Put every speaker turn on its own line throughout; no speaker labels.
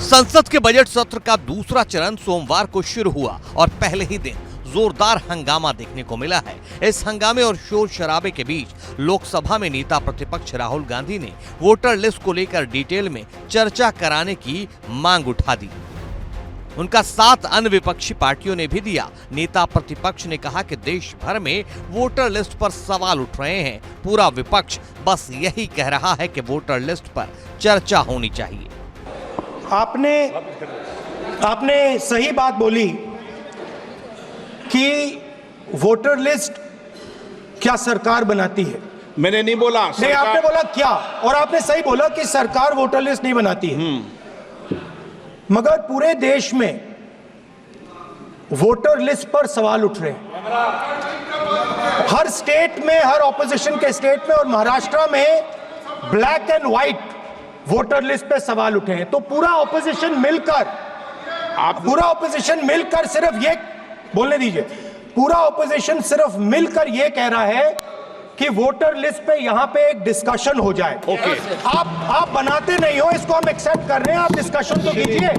संसद के बजट सत्र का दूसरा चरण सोमवार को शुरू हुआ और पहले ही दिन जोरदार हंगामा देखने को मिला है। इस हंगामे और शोर शराबे के बीच लोकसभा में नेता प्रतिपक्ष राहुल गांधी ने वोटर लिस्ट को लेकर डिटेल में चर्चा कराने की मांग उठा दी। उनका साथ अन्य विपक्षी पार्टियों ने भी दिया। नेता प्रतिपक्ष ने कहा कि देश भर में वोटर लिस्ट पर सवाल उठ रहे हैं। पूरा विपक्ष बस यही कह रहा है कि वोटर लिस्ट पर चर्चा होनी चाहिए।
आपने सही बात बोली कि वोटर लिस्ट क्या सरकार बनाती है।
मैंने नहीं बोला।
नहीं, आपने बोला क्या, और आपने सही बोला कि सरकार वोटर लिस्ट नहीं बनाती है। मगर पूरे देश में वोटर लिस्ट पर सवाल उठ रहे हैं। हर स्टेट में, हर ऑपोजिशन के स्टेट में और महाराष्ट्र में black and white voter list पे सवाल उठे हैं। तो पूरा ऑपोजिशन मिलकर सिर्फ ये बोलने दीजिए, पूरा ऑपोजिशन सिर्फ मिलकर ये कह रहा है कि वोटर लिस्ट पे यहाँ पे एक डिस्कशन हो जाए।
ओके।
आप बनाते नहीं हो, इसको हम एक्सेप्ट कर रहे हैं, आप डिस्कशन तो कीजिए।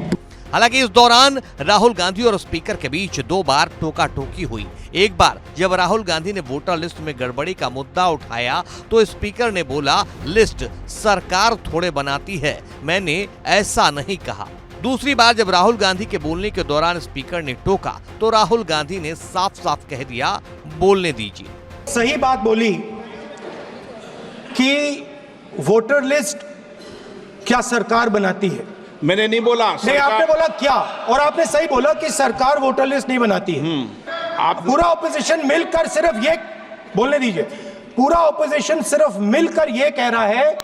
हालांकि इस दौरान राहुल गांधी और स्पीकर के बीच दो बार टोका टोकी हुई। एक बार जब राहुल गांधी ने वोटर लिस्ट में गड़बड़ी का मुद्दा उठाया तो स्पीकर ने बोला, लिस्ट सरकार थोड़े बनाती है, मैंने ऐसा नहीं कहा। दूसरी बार जब राहुल गांधी के बोलने के दौरान स्पीकर ने टोका तो राहुल गांधी ने साफ साफ कह दिया, बोलने दीजिए।
सही बात बोली कि वोटर लिस्ट क्या सरकार बनाती है।
मैंने नहीं बोला।
नहीं, आपने बोला क्या, और आपने सही बोला कि सरकार वोटर लिस्ट नहीं बनाती है। पूरा ऑपोजिशन मिलकर सिर्फ ये बोलने दीजिए, पूरा ऑपोजिशन सिर्फ मिलकर ये कह रहा है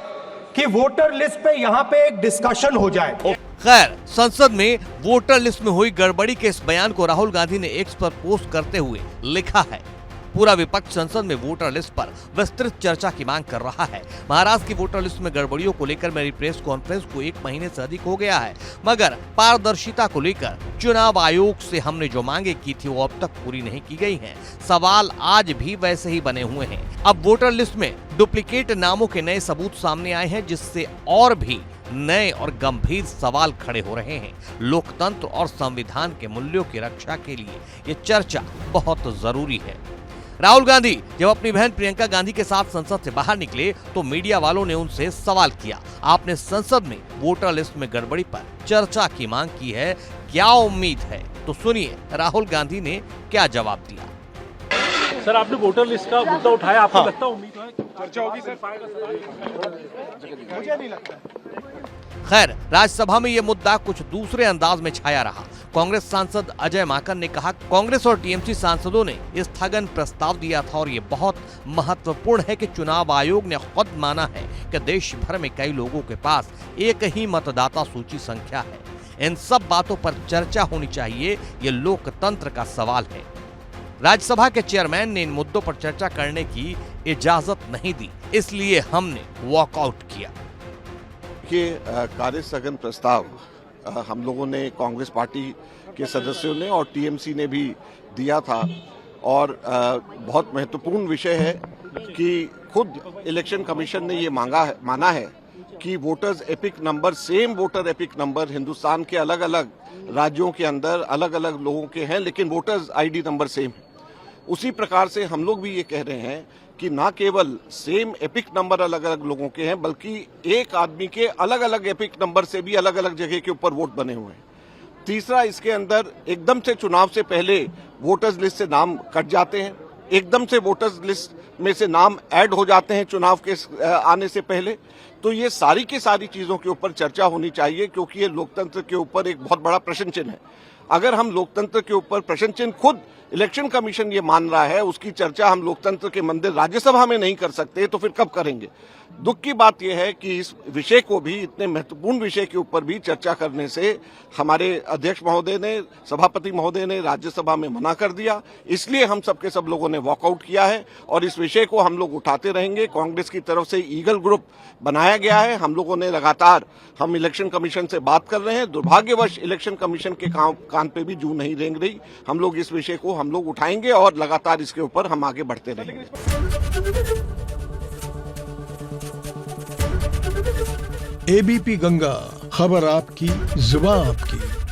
कि वोटर लिस्ट पे यहाँ पे एक डिस्कशन हो जाए।
खैर, संसद में वोटर लिस्ट में हुई गड़बड़ी के इस बयान को राहुल गांधी ने एक्स पर पोस्ट करते हुए लिखा है, पूरा विपक्ष संसद में वोटर लिस्ट पर विस्तृत चर्चा की मांग कर रहा है। महाराष्ट्र की वोटर लिस्ट में गड़बड़ियों को लेकर मेरी प्रेस कॉन्फ्रेंस को 1 महीने से अधिक हो गया है, मगर पारदर्शिता को लेकर चुनाव आयोग से हमने जो मांगे की थी वो अब तक पूरी नहीं की गई हैं। सवाल आज भी वैसे ही बने हुए हैं। अब वोटर लिस्ट में डुप्लीकेट नामों के नए सबूत सामने आए हैं, जिससे और भी नए और गंभीर सवाल खड़े हो रहे हैं। लोकतंत्र और संविधान के मूल्यों की रक्षा के लिए ये चर्चा बहुत जरूरी है। राहुल गांधी जब अपनी बहन प्रियंका गांधी के साथ संसद से बाहर निकले तो मीडिया वालों ने उनसे सवाल किया, आपने संसद में वोटर लिस्ट में गड़बड़ी पर चर्चा की मांग की है, क्या उम्मीद है? तो सुनिए राहुल गांधी ने क्या जवाब दिया।
सर, आपने वोटर लिस्ट का मुद्दा उठाया, आपको लगता है उम्मीद है
चर्चा होगी सर?
मुझे नहीं लगता।
खैर, राज्यसभा में ये मुद्दा कुछ दूसरे अंदाज में छाया रहा। कांग्रेस सांसद अजय माकन ने कहा, कांग्रेस और टीएमसी सांसदों ने स्थगन प्रस्ताव दिया था और ये बहुत महत्वपूर्ण है कि चुनाव आयोग ने खुद माना है कि देश भर में कई लोगों के पास एक ही मतदाता सूची संख्या है। इन सब बातों पर चर्चा होनी चाहिए, ये लोकतंत्र का सवाल है। राज्यसभा के चेयरमैन ने इन मुद्दों पर चर्चा करने की इजाजत नहीं दी, इसलिए हमने वॉकआउट किया।
के कार्य स्थगन प्रस्ताव हम लोगों ने, कांग्रेस पार्टी के सदस्यों ने और टीएमसी ने भी दिया था, और बहुत महत्वपूर्ण विषय है कि खुद इलेक्शन कमीशन ने ये माना है कि voters epic number, same voter epic number Hindustan के अलग अलग राज्यों के अंदर अलग अलग लोगों के हैं, लेकिन वोटर्स आईडी नंबर सेम है। उसी प्रकार से हम लोग भी ये कह रहे हैं कि ना केवल सेम एपिक नंबर अलग अलग लोगों के हैं, बल्कि एक आदमी के अलग अलग एपिक नंबर से भी अलग अलग जगह के ऊपर वोट बने हुए हैं। तीसरा, इसके अंदर एकदम से चुनाव से पहले वोटर्स लिस्ट से नाम कट जाते हैं, एकदम से वोटर्स लिस्ट में से नाम ऐड हो जाते हैं चुनाव के आने से पहले। तो ये सारी की सारी चीजों के ऊपर चर्चा होनी चाहिए, क्योंकि ये लोकतंत्र के ऊपर एक बहुत बड़ा प्रश्न चिन्ह है। अगर हम लोकतंत्र के ऊपर प्रश्न चिन्ह खुद इलेक्शन कमीशन ये मान रहा है, उसकी चर्चा हम लोकतंत्र के मंदिर राज्यसभा में नहीं कर सकते, तो फिर कब करेंगे? दुख की बात यह है कि इस विषय को भी, इतने महत्वपूर्ण विषय के ऊपर भी चर्चा करने से हमारे अध्यक्ष महोदय ने, सभापति महोदय ने राज्यसभा में मना कर दिया। इसलिए हम सबके सब लोगों ने वॉकआउट किया है और इस विषय को हम लोग उठाते रहेंगे। कांग्रेस की तरफ से ईगल ग्रुप बनाया गया है। हम लोगों ने लगातार, हम इलेक्शन कमीशन से बात कर रहे हैं। दुर्भाग्यवश इलेक्शन कमीशन के कान पे भी जू नहीं रेंग रही। हम लोग इस विषय को हम लोग उठाएंगे और लगातार इसके ऊपर हम आगे बढ़ते रहेंगे।
एबीपी गंगा, खबर आपकी, जुबान आपकी।